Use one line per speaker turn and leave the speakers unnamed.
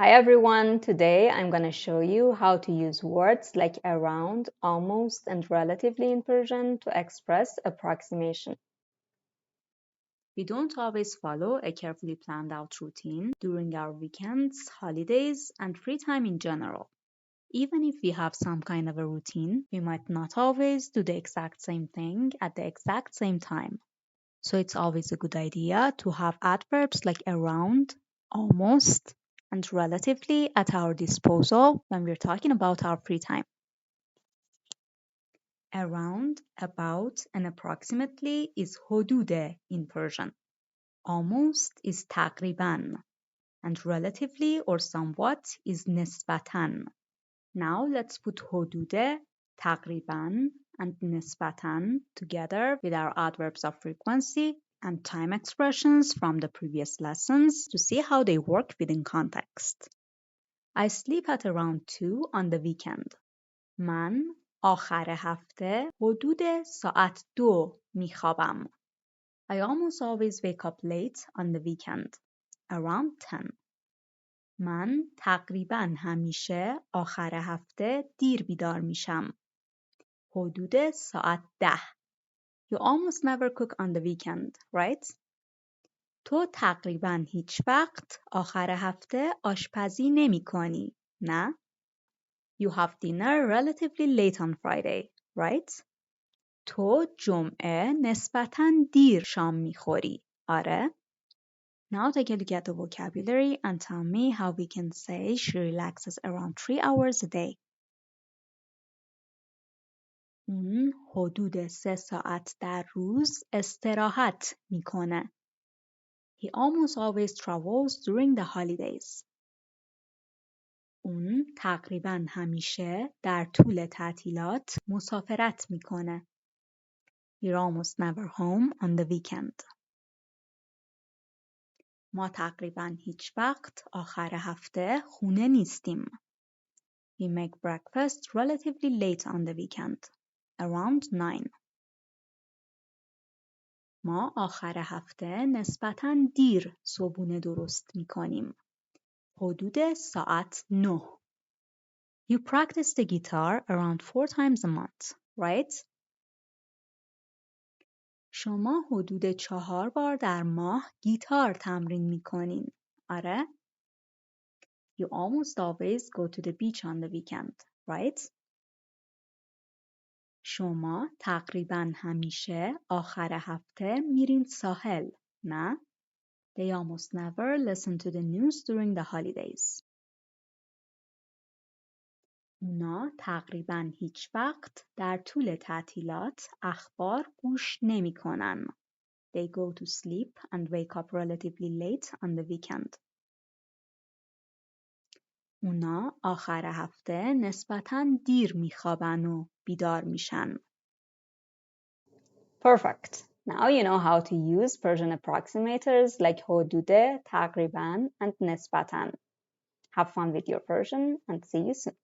Hi everyone, today I'm going to show you how to use words like around, almost, and relatively in Persian to express approximation. We don't always follow a carefully planned out routine during our weekends, holidays, and free time in general. Even if we have some kind of a routine, we might not always do the exact same thing at the exact same time. So it's always a good idea to have adverbs like around, almost, and relatively at our disposal when we're talking about our free time. Around, about, and approximately is Hodud-e in Persian. Almost is Taghriban, and relatively or somewhat is Nesbatan. Now let's put Hodud-e, Taghriban, and Nesbatan together with our adverbs of frequency and time expressions from the previous lessons to see how they work within context. I sleep at around 2 on the weekend. من آخر هفته حدود ساعت 2 میخوابم. I almost always wake up late on the weekend, around 10. من تقریبا همیشه آخر هفته دیر بیدار میشم. حدود ساعت 10. You almost never cook on the weekend, right? تو تقریبا هیچ وقت آخر هفته آشپزی نمی کنی، نه؟ You have dinner relatively late on Friday, right? تو جمعه نسبتاً دیر شام میخوری، آره؟ Now take a look at the vocabulary and tell me how we can say she relaxes around 3 hours a day. اون حدود 3 ساعت در روز استراحت میکنه. He almost always travels during the holidays. اون تقریبا همیشه در طول تعطیلات مسافرت میکنه. We're almost never home on the weekend. ما تقریبا هیچ وقت آخر هفته خونه نیستیم. We make breakfast relatively late on the weekend, around 9. ما آخر هفته نسبتاً دیر صبحونه درست میکنیم. حدود ساعت 9. You practice the guitar around 4 times a month, right? شما حدود 4 بار در ماه گیتار تمرین میکنین، آره؟ You almost always go to the beach on the weekend, right? شما تقریبا همیشه آخر هفته میرین ساحل، نه؟ They almost never listen to the news during the holidays. اونا تقریبا هیچ وقت در طول تعطیلات اخبار گوش نمی کنن. They go to sleep and wake up relatively late on the weekend. اونا آخر هفته نسبتاً دیر میخوابن و بیدار میشن. Perfect. Now you know how to use Persian approximators like Hodud-e, Taghriban, and Nesbatan. Have fun with your Persian and see you soon.